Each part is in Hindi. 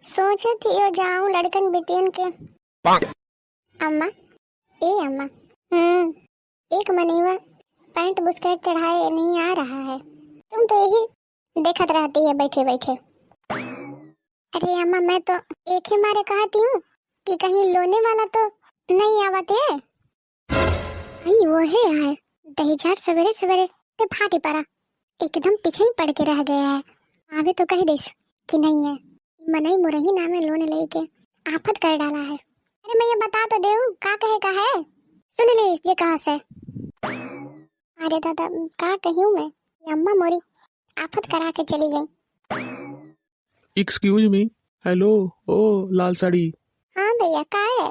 सोचे थी यो जाऊं लड़कन बेटियन के। अम्मा, ए अम्मा। एक मनीवा पैंट बुस्केट चढ़ाए नहीं आ रहा है। तुम तो यही देखत रहती है बैठे बैठे। अरे अम्मा, मैं तो एक ही मारे कहती हूँ कि कहीं लोने वाला तो नहीं आवत है। नहीं वो है यार, दही झाट सवेरे सवेरे ते फाटी पड़ा, एकदम पीछे ही पड़ के रह गया है। आगे तो कह दिस कि नहीं है, मनई मुरही नामे लोन लेके आफत कर डाला है। अरे मैं ये बता तो देऊं का कहे का है, सुन ली ये कहा से। अरे दादा का कहूँ मैं, ये अम्मा मोरी आफत करा के चली गई। एक्सक्यूज मी, हेलो, ओ लाल साड़ी। हाँ भैया का है?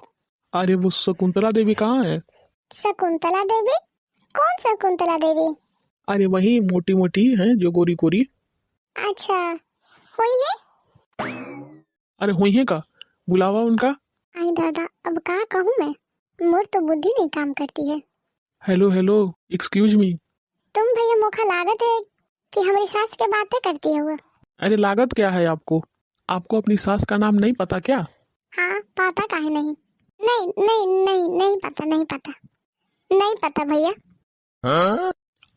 अरे वो शकुंतला देवी कहाँ है? शकुंतला देवी? कौन शकुंतला देवी? अरे वही मोटी मोटी है जो गोरी गोरी। अच्छा, हुई है? अरे हुई है का? बुलावा उनका। आई दादा अब का कहूँ मैं, मोर तो बुद्धि नहीं काम करती है। Hello hello, excuse me. तुम भैया मौका लागत है कि हमारी सास के बातें करती है वो। अरे लागत क्या है आपको? आपको अपनी सास का नाम नहीं पता क्या? हाँ पता काहे नहीं? नहीं नहीं नहीं नहीं पता, नहीं पता, नहीं पता भैया।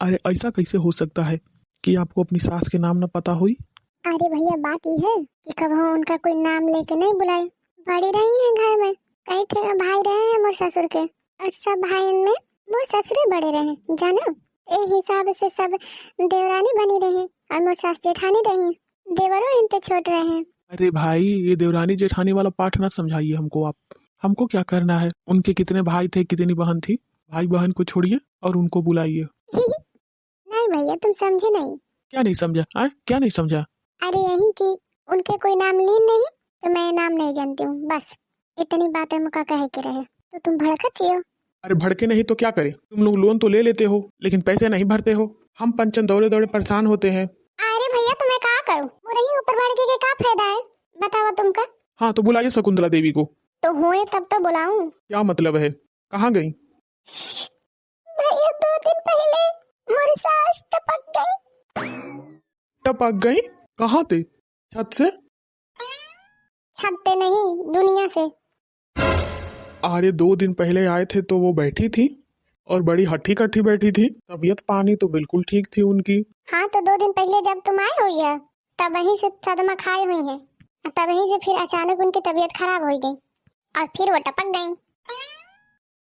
अरे ऐसा कैसे हो सकता है कि आपको अपनी सास के नाम न पता हुई? अरे भैया बात ये है कि कभी उनका कोई नाम लेके नहीं बुलाए। बड़ी रही है घर में, कई थे भाई रहे हैं मोर ससुर के, और सब भाई में मोर ससुरे बड़े रहे जानो। ए हिसाब से सब देवरानी बनी रहे और मोर सास जेठानी रही, देवरों इनते छोट रहे। अरे भाई, ये देवरानी जेठानी वाला पाठ ना समझाइए हमको आप। हमको क्या करना है? उनके कितने भाई थे, कितनी बहन थी? भाई बहन को छोड़िए और उनको बुलाइए। नहीं भैया तुम समझे नहीं। क्या नहीं समझा? क्या नहीं समझा? अरे यही कि उनके कोई नाम लीन नहीं तो मैं नाम नहीं जानती हूँ, बस इतनी बातें मुका कहे के रहे। तो तुम भड़कत ही हो। अरे भड़के नहीं तो क्या करें? तुम लोग लोन तो ले लेते हो लेकिन पैसे नहीं भरते हो। हम पंचन दौड़े दौड़े परेशान होते हैं। अरे भैया तुम्हें क्या करूँ, मुझे ऊपर भड़के के क्या फायदा है, बताओ तुमका। हाँ तो बुलाइए शकुंतला देवी को। तो हुए तब तो बुलाऊं। क्या मतलब है? कहाँ गई? भैया 2 दिन पहले मेरी सास टपक गई। टपक गई? कहाँ थे? छत से? छत्ते नहीं, दुनिया से। अरे 2 दिन पहले आए थे तो वो बैठी थी और बड़ी हट्ठी कट्ठी बैठी थी। तबीयत पानी तो बिल्कुल ठीक थी उनकी। हाँ तो 2 दिन पहले जब तुम आई हुई है तब वहीं से सदमा खाई हुई है, तब वहीं से फिर अचानक उनकी तबीयत खराब हो गई और फिर वो टपक गई।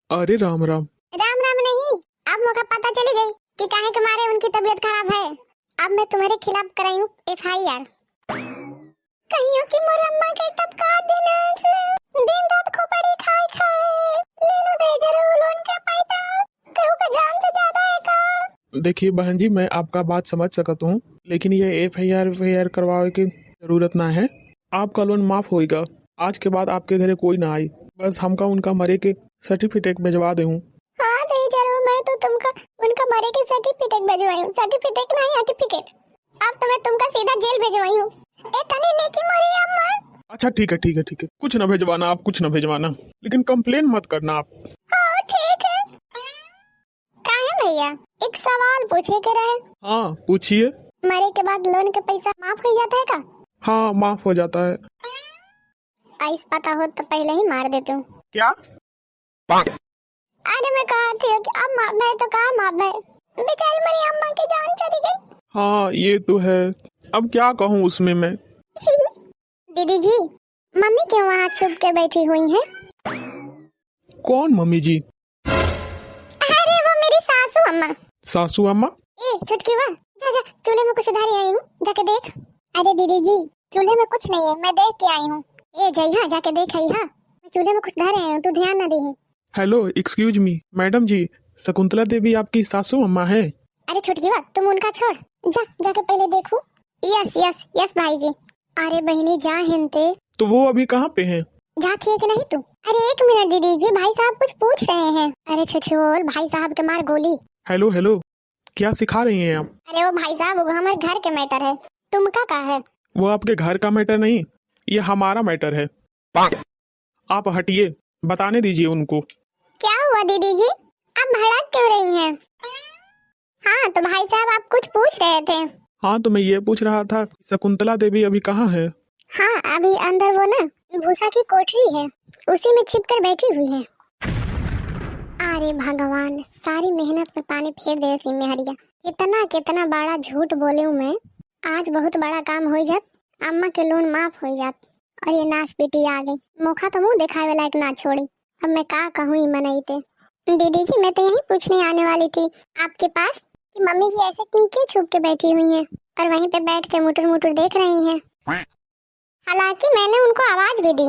अरे राम राम। राम राम नहीं, अब मौका पता चली गई कि काहे के मारे उनकी तबीयत खराब है। अब मैं तुम्हारे खिलाफ कराई हूँ FIR। कहियो कि मोर अम्मा के टपका देने से दिन रात खोपड़ी खाए खाए लेनो दे जरूर लोन के पैसा कहू का जान से ज्यादा है का। देखिए बहन जी, मैं आपका बात समझ सकता हूँ लेकिन ये FIR करवाने की जरूरत ना है। आपका लोन माफ होएगा। आज के बाद आपके घरे कोई ना आई, बस हमका उनका मरे के सर्टिफिकेट भिजवा दे हूँ। हाँ दे जरूर, मैं तो तुमका उनका मरे के सर्टिफिकेट भिजवाई हूँ। सर्टिफिकेट नहीं सर्टिफिकेट। अब तो मैं तुमका सीधा जेल भिजवाई हूँ। इतनी नेकी मोरी अम्मा। अच्छा ठीक है ठीक है ठीक है, कुछ न भिजवाना आप, कुछ न भिजवाना, लेकिन कंप्लेन मत करना आप। हाँ ठीक है। काहे भैया एक सवाल पूछे के रहे। हाँ पूछिए। मरे के बाद लोन के पैसा माफ हो जाता है का? हाँ माफ हो जाता है। ऐस पता हो तो पहले ही मार देती हूँ। क्या? अरे मैं कहती हूँ कि अब मार है तो कहाँ मार है, बेचारी मेरी अम्मा की जान चली गई। हाँ ये तो है, अब क्या कहूँ उसमें मैं। दीदी जी, मम्मी क्यों वहाँ छुप के बैठी हुई हैं? कौन मम्मी जी? अरे वो मेरी सासू अम्मा। सासू अम्मा? ए छुटकी वाह, जा जा चूल्हे में कुछ धारी आई हूँ, जाके देख। अरे दीदी जी चूल्हे में कुछ नहीं है, मैं देख के आई हूँ। ए जइहा जाके देख आई हा, मैं चूल्हे में कुछ धारे आई हूँ, तू ध्यान न दे। हेलो एक्सक्यूज मी मैडम जी, शकुंतला देवी आपकी सासू अम्मा है? अरे छुटकी बात, तुम उनका छोड़, जा जाके पहले देखो। यस यस यस भाई जी। अरे बहनी जा हिंते। तो वो अभी कहाँ पे हैं? जाती है कि नहीं तू? अरे 1 मिनट दीदी जी, भाई साहब कुछ पूछ रहे हैं। अरे छुछोल, भाई साहब के मार गोली। हेलो हेलो, क्या सिखा रही हैं आप? अरे वो भाई साहब वो हमारे घर के मैटर है, तुमका का है? वो आपके घर का मैटर नहीं, ये हमारा मैटर है। आप हटिए, बताने दीजिए उनको। क्या हुआ दीदी जी, आप भड़क क्यों रही हैं? हाँ तो भाई साहब आप कुछ पूछ रहे थे। हाँ तो मैं ये पूछ रहा था शकुंतला देवी अभी कहाँ है? हाँ, अभी अंदर वो ना भूसा की कोठरी है, उसी में छिप कर बैठी हुई है। अरे भगवान, सारी मेहनत में पानी फेर दे सी मेहरिया। कितना कितना बड़ा झूठ बोले हूँ मैं। आज बहुत बड़ा काम हो जात, अम्मा के लोन माफ हो जात, और ये नाश बेटी आ गई। मौका तो मुंह दिखावे लायक ना छोड़ी। अब मैं का कहूँ ही मनाईते। दीदी जी, मैं तो यही पूछने आने वाली थी आपके पास कि मम्मी जी ऐसे क्यों छुप के बैठी हुई हैं और वहीं पे बैठ के मुटर मुटर देख रही हैं। हालांकि मैंने उनको आवाज भी दी,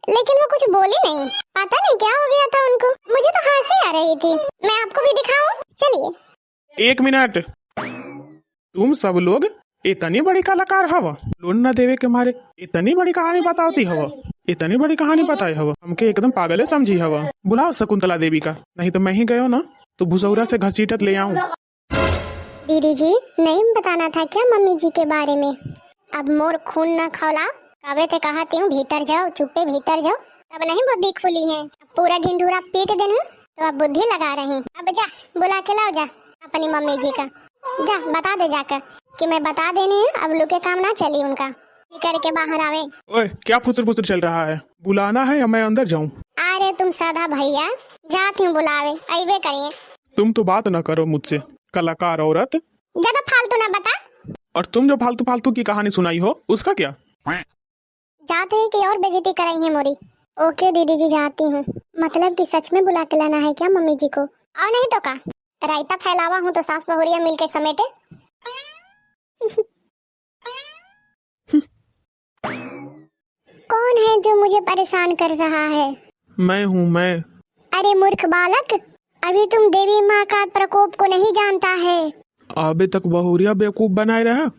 लेकिन वो कुछ बोली नहीं। पता नहीं क्या हो गया था उनको। मुझे तो हंसी आ रही थी। मैं आपको भी दिखाऊं? चलिए। 1 मिनट। तुम सब लोग इतनी बड़ी कलाकार हवा, लोन न देवे के मारे इतनी बड़ी कहानी बताती हवा, इतनी बड़ी कहानी बताई हवा, हमके एकदम पागले समझी हवा। बुलाओ शकुंतला देवी का, नहीं तो मैं ही गयो ना तो भुसौरा से घसीटत ले आऊं। दीदी जी, नहीं बताना था क्या मम्मी जी के बारे में? अब मोर खून न खौला। कबे ते कहती हूँ भीतर जाओ, चुप्पे भीतर जाओ, तब नहीं बुद्धि खुली है। अब पूरा ढिंढूरा पीट देना तो अब बुद्धि लगा रही। अब जा, बुला के लाओ जा अपनी मम्मी जी का। जा बता दे जाकर कि मैं बता देनी है, अब लुके काम ना चली उनका। निकल के बाहर आवे। ओए, क्या फुसर फुसर चल रहा है? बुलाना है या मैं अंदर जाऊं? अरे तुम साधा भैया, जाती हूँ बुलावे, आइबे करिए। तुम तो बात न करो मुझसे, कलाकार औरत। ज्यादा फालतू ना बता। और तुम जो फालतू फालतू की कहानी सुनाई हो उसका क्या? जाते ही कि और बेइज्जती कराई है मोरी। ओके दीदी जी, जाती हूँ। मतलब कि सच में बुला के लाना है क्या मम्मी जी को? और नहीं तो का, रायता फैलावा हूँ तो सास बहुरिया मिलके समेटे। कौन है जो मुझे परेशान कर रहा है? मैं हूँ मैं। अरे मूर्ख बालक, अभी तुम देवी माँ का प्रकोप को नहीं जानता है। अबे तक बहुरिया बेवकूफ बनाए रहा,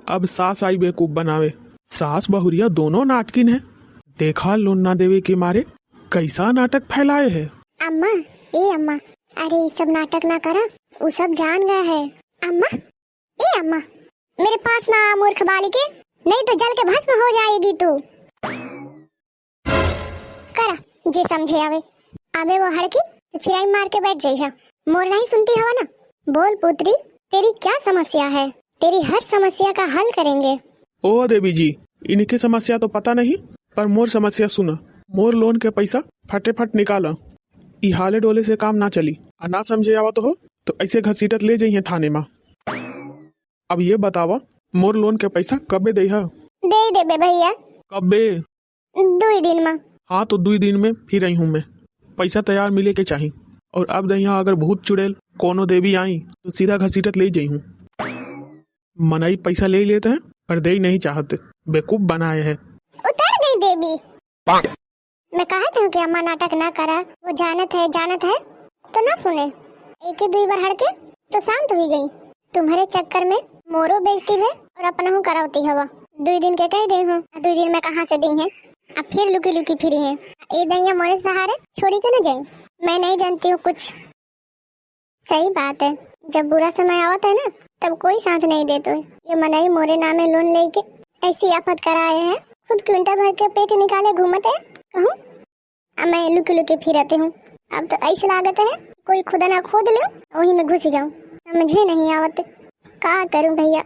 अब सास आई बेवकूफ बनावे। सास बहुरिया दोनों नाटकिन है। देखा लोन ना देवे के मारे कैसा नाटक फैलाए है। अम्मा, ए अम्मा, अरे ये सब नाटक ना करा, वो सब जान गया है। अम्मा, ए अम्मा, मेरे पास ना आ मूर्ख बालिके, नहीं तो जल के भस्म हो जाएगी तू। करा जी समझे आवे। अबे वो हड़की तो चिराई मार के बैठ जाइए। मोर नहीं सुनती हवा ना? बोल पुत्री, तेरी क्या समस्या है? तेरी हर समस्या का हल करेंगे। ओ देवी जी, इनकी समस्या तो पता नहीं, पर मोर समस्या सुना। मोर लोन के पैसा फटेफट निकाला। ई हाले डोले से काम ना चली। आ ना समझे आवा तो हो तो ऐसे घसीटत ले जाइए थाने में। अब ये बतावा, मोर लोन के पैसा कबे दे है? दे दे बे भैया। कबे? 2 दिन में। हाँ तो 2 दिन में फिर आई हूँ मैं। पैसा तैयार मिले के चाहिए। और अब दहिया अगर भूत चुड़ैल कोनो देवी आई तो सीधा घसीटत ले जाई हूँ। मनाई पैसा ले लेते हैं पर दे ही नहीं चाहते, बेवकूफ बनाए हैं। उतर गई देवी। मैं कहती हूँ कि अम्मा नाटक ना करा, वो जानत है तो ना सुने। एक ही 2 बार हड़के तो शांत हुई गई। तुम्हारे चक्कर में मोरो बेइज्जती है और अपना हूँ करावती हवा। 2 दिन के कह दे हूँ, 2 दिन में कहाँ से दी है? अब फिर लुकी लुकी फिरी है। ये दैया मोरे सहारे छोड़ी के न जाए। मैं नहीं जानती हूँ कुछ। सही बात है, जब बुरा समय आवता है ना तब कोई साथ नहीं देते। ये मनाई मोरे नामे लोन लेके ऐसी आफत कराए हैं, खुद क्विंटल भर के पेट निकाले घूमते हैं। कहूँ अब मैं लुकी लुकी फिरते हूँ। अब तो ऐसी लागत है कोई खुदा ना खोद ले वही में घुस जाऊँ। समझे नहीं आवत, का करूँ भैया।